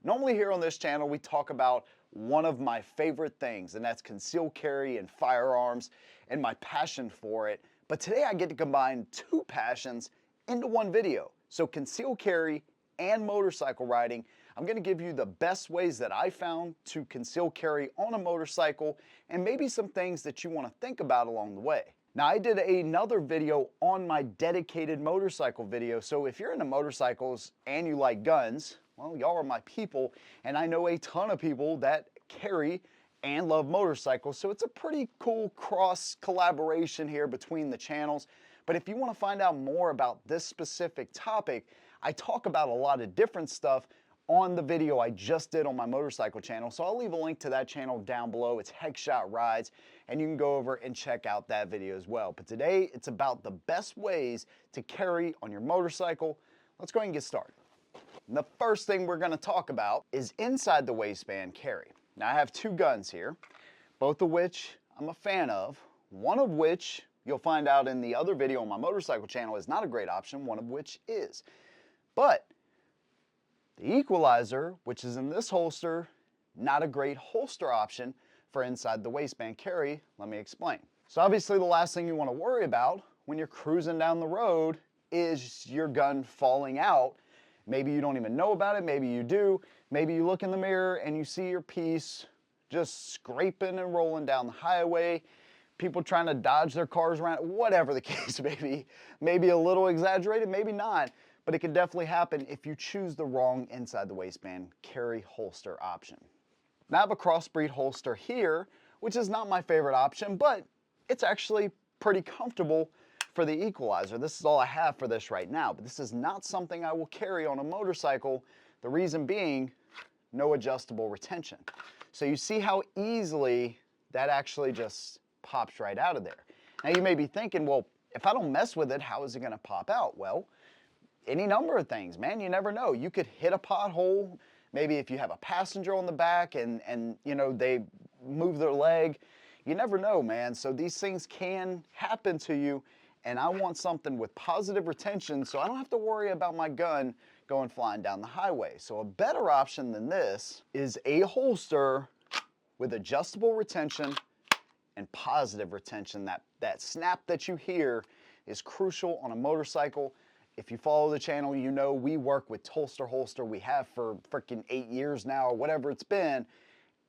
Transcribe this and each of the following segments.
Normally here on this channel, we talk about one of my favorite things, and that's concealed carry and firearms and my passion for it. But today I get to combine two passions into one video. So concealed carry and motorcycle riding. I'm gonna give you the best ways that I found to conceal carry on a motorcycle and maybe some things that you wanna think about along the way. Now I did another video on my dedicated motorcycle video, so if you're into motorcycles and you like guns, well, y'all are my people, and I know a ton of people that carry and love motorcycles, so it's a pretty cool cross collaboration here between the channels. But if you want to find out more about this specific topic, I talk about a lot of different stuff on the video I just did on my motorcycle channel, so I'll leave a link to that channel down below. It's Headshot Rides, and you can go over and check out that video as well. But today, it's about the best ways to carry on your motorcycle. Let's go ahead and get started. And the first thing we're gonna talk about is inside the waistband carry. Now I have two guns here, both of which I'm a fan of, one of which you'll find out in the other video on my motorcycle channel is not a great option, one of which is. But the equalizer, which is in this holster, not a great holster option for inside the waistband carry. Let me explain. So obviously the last thing you want to worry about when you're cruising down the road is your gun falling out. Maybe you don't even know about it, maybe you do. Maybe you look in the mirror and you see your piece just scraping and rolling down the highway, people trying to dodge their cars around, whatever the case may be. Maybe a little exaggerated, maybe not. But it can definitely happen if you choose the wrong inside the waistband carry holster option. Now I have a crossbreed holster here, which is not my favorite option, but it's actually pretty comfortable for the equalizer. This is all I have for this right now, but this is not something I will carry on a motorcycle. The reason being, no adjustable retention. So you see how easily that actually just pops right out of there. Now you may be thinking, well, if I don't mess with it, how is it gonna pop out? Well, any number of things, man, you never know. You could hit a pothole, maybe if you have a passenger on the back and you know, they move their leg. You never know, man. So these things can happen to you, and I want something with positive retention so I don't have to worry about my gun going flying down the highway. So a better option than this is a holster with adjustable retention and positive retention. That snap that you hear is crucial on a motorcycle. If you follow the channel, you know we work with holster. We have for freaking 8 years now or whatever it's been.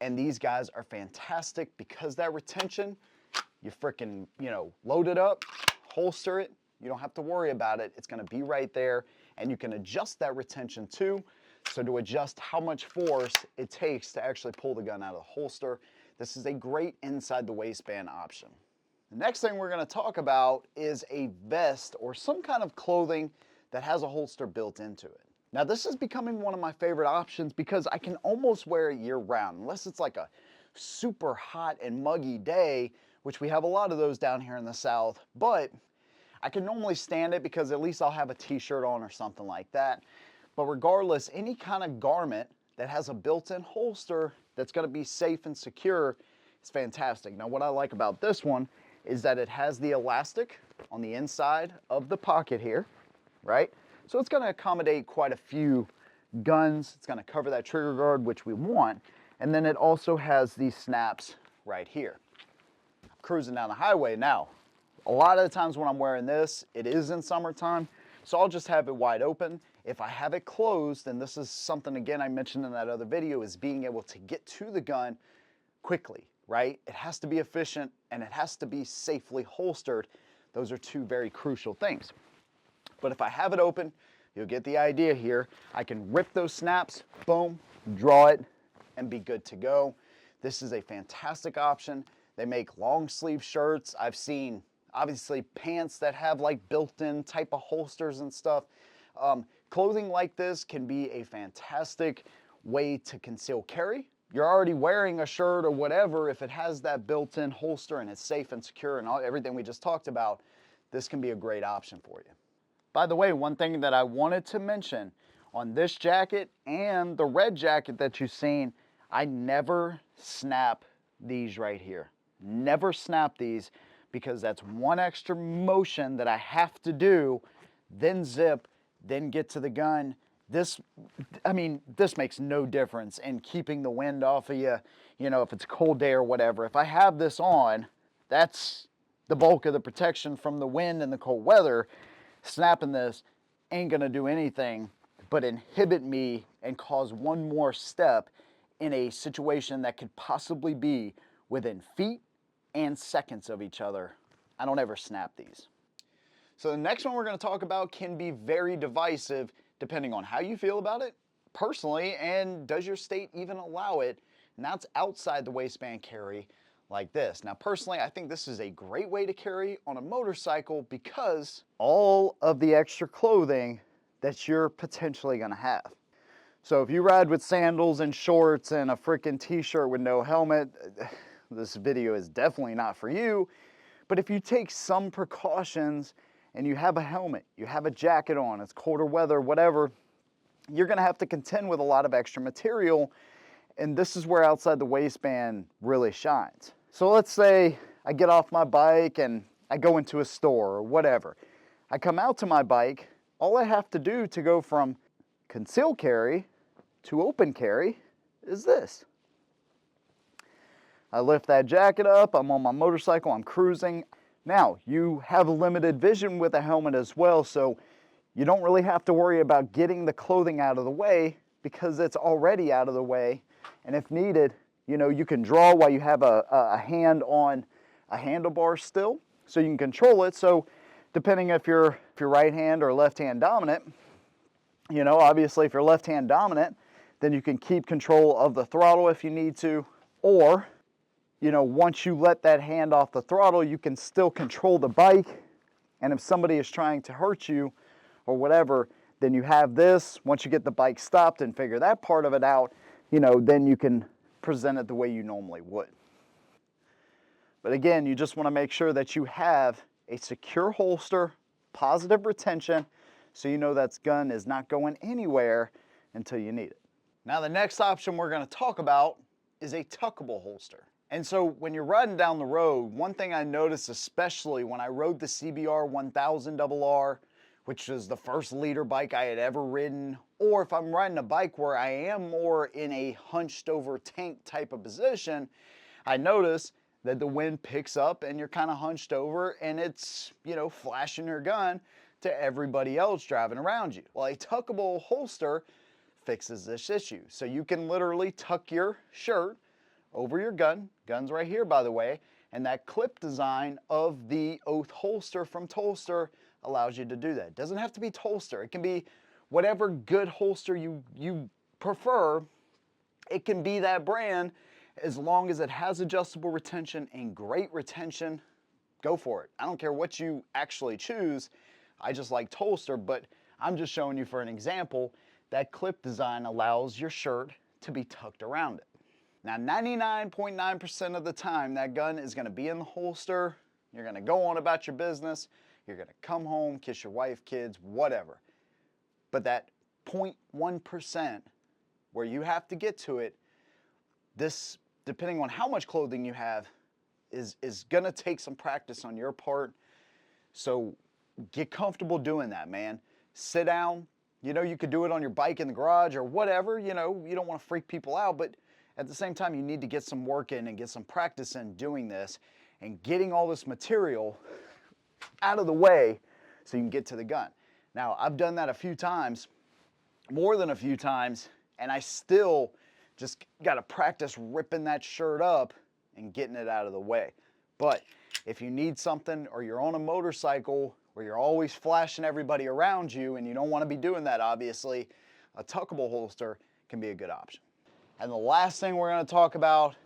And these guys are fantastic because that retention, you freaking, you know, load it up, holster it. You don't have to worry about it. It's gonna be right there. And you can adjust that retention too. So to adjust how much force it takes to actually pull the gun out of the holster, this is a great inside the waistband option. The next thing we're gonna talk about is a vest or some kind of clothing that has a holster built into it. Now this is becoming one of my favorite options because I can almost wear it year round, unless it's like a super hot and muggy day, which we have a lot of those down here in the South, but I can normally stand it because at least I'll have a t-shirt on or something like that. But regardless, any kind of garment that has a built-in holster that's gonna be safe and secure is fantastic. Now what I like about this one is that it has the elastic on the inside of the pocket here, right? So it's gonna accommodate quite a few guns. It's gonna cover that trigger guard, which we want. And then it also has these snaps right here. Cruising down the highway now. A lot of the times when I'm wearing this, it is in summertime, so I'll just have it wide open. If I have it closed, and this is something, again, I mentioned in that other video, is being able to get to the gun quickly, right? It has to be efficient and it has to be safely holstered. Those are two very crucial things. But if I have it open, you'll get the idea here. I can rip those snaps, boom, draw it, and be good to go. This is a fantastic option. They make long sleeve shirts. I've seen, obviously, pants that have like built-in type of holsters and stuff. Clothing like this can be a fantastic way to conceal carry. You're already wearing a shirt or whatever. If it has that built-in holster and it's safe and secure and everything we just talked about, this can be a great option for you. By the way, one thing that I wanted to mention on this jacket and the red jacket that you've seen, I never snap these right here. Never snap these because that's one extra motion that I have to do, then zip, then get to the gun, This, I mean, this makes no difference in keeping the wind off of you, you know, if it's a cold day or whatever. If I have this on, that's the bulk of the protection from the wind and the cold weather. Snapping this ain't gonna do anything but inhibit me and cause one more step in a situation that could possibly be within feet and seconds of each other. I don't ever snap these. So the next one we're gonna talk about can be very divisive depending on how you feel about it personally, and does your state even allow it? And that's outside the waistband carry like this. Now personally, I think this is a great way to carry on a motorcycle because all of the extra clothing that you're potentially gonna have. So if you ride with sandals and shorts and a freaking t-shirt with no helmet, this video is definitely not for you. But if you take some precautions and you have a helmet, you have a jacket on, it's colder weather, whatever, you're gonna have to contend with a lot of extra material, and this is where outside the waistband really shines. So let's say I get off my bike and I go into a store or whatever. I come out to my bike, all I have to do to go from conceal carry to open carry is this. I lift that jacket up, I'm on my motorcycle, I'm cruising. Now, you have limited vision with a helmet as well, so you don't really have to worry about getting the clothing out of the way because it's already out of the way. And if needed, you know, you can draw while you have a hand on a handlebar still, so you can control it. So depending if you're right hand or left hand dominant, you know, obviously if you're left hand dominant, then you can keep control of the throttle if you need to, or you know, once you let that hand off the throttle, you can still control the bike. And if somebody is trying to hurt you or whatever, then you have this. Once you get the bike stopped and figure that part of it out, you know, then you can present it the way you normally would. But again, you just want to make sure that you have a secure holster, positive retention, so you know that gun is not going anywhere until you need it. Now the next option we're going to talk about is a tuckable holster. And so when you're riding down the road, one thing I noticed, especially when I rode the CBR 1000 RR, which was the first leader bike I had ever ridden, or if I'm riding a bike where I am more in a hunched over tank type of position, I notice that the wind picks up and you're kind of hunched over and it's, you know, flashing your gun to everybody else driving around you. Well, a tuckable holster fixes this issue. So you can literally tuck your shirt over your gun. Gun's right here, by the way, and that clip design of the Oath holster from Tolster allows you to do that. It doesn't have to be Tolster. It can be whatever good holster you prefer. It can be that brand as long as it has adjustable retention and great retention. Go for it. I don't care what you actually choose. I just like Tolster, but I'm just showing you for an example. That clip design allows your shirt to be tucked around it. Now 99.9% of the time that gun is going to be in the holster. You're going to go on about your business. You're going to come home, kiss your wife, kids, whatever. But that 0.1% where you have to get to it, this, depending on how much clothing you have, is going to take some practice on your part. So get comfortable doing that, man. Sit down. You know, you could do it on your bike in the garage or whatever. You know, you don't want to freak people out, but at the same time, you need to get some work in and get some practice in doing this and getting all this material out of the way so you can get to the gun. Now, I've done that a few times, more than a few times, and I still just got to practice ripping that shirt up and getting it out of the way. But if you need something or you're on a motorcycle where you're always flashing everybody around you and you don't want to be doing that, obviously, a tuckable holster can be a good option. And the last thing we're going to talk about,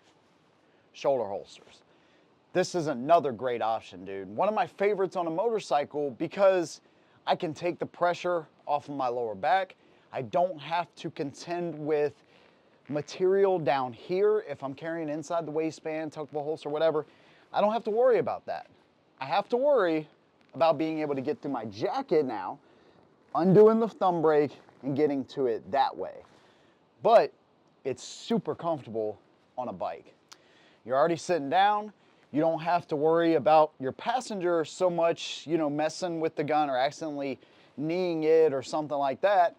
shoulder holsters. This is another great option, dude. One of my favorites on a motorcycle because I can take the pressure off of my lower back. I don't have to contend with material down here if I'm carrying inside the waistband, tuckable holster, whatever. I don't have to worry about that. I have to worry about being able to get through my jacket now, undoing the thumb brake and getting to it that way. But it's super comfortable on a bike. You're already sitting down. You don't have to worry about your passenger so much, you know, messing with the gun or accidentally kneeing it or something like that.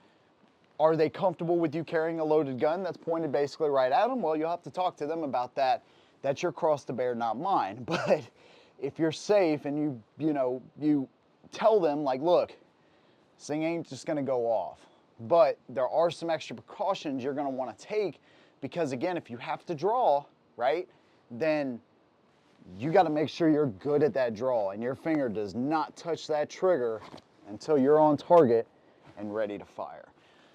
Are they comfortable with you carrying a loaded gun that's pointed basically right at them? Well, you'll have to talk to them about that. That's your cross to bear, not mine. But if you're safe and you tell them like, look, this thing ain't just gonna go off. But there are some extra precautions you're gonna wanna take because again, if you have to draw, right, then you gotta make sure you're good at that draw and your finger does not touch that trigger until you're on target and ready to fire.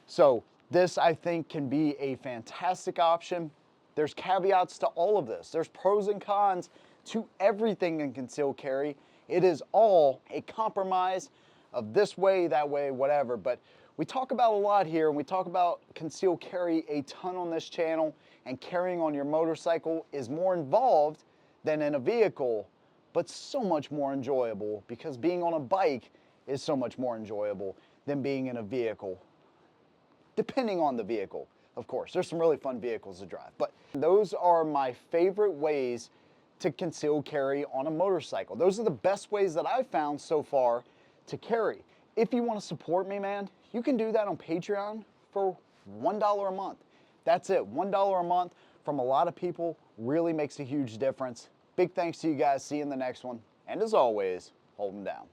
So this, I think, can be a fantastic option. There's caveats to all of this. There's pros and cons to everything in concealed carry. It is all a compromise of this way, that way, whatever. But we talk about a lot here, and we talk about concealed carry a ton on this channel, and carrying on your motorcycle is more involved than in a vehicle, but so much more enjoyable because being on a bike is so much more enjoyable than being in a vehicle. Depending on the vehicle, of course. There's some really fun vehicles to drive, but those are my favorite ways to conceal carry on a motorcycle. Those are the best ways that I've found so far to carry. If you want to support me, man, you can do that on Patreon for $1 a month. That's it, $1 a month from a lot of people really makes a huge difference. Big thanks to you guys. See you in the next one. And as always, hold them down.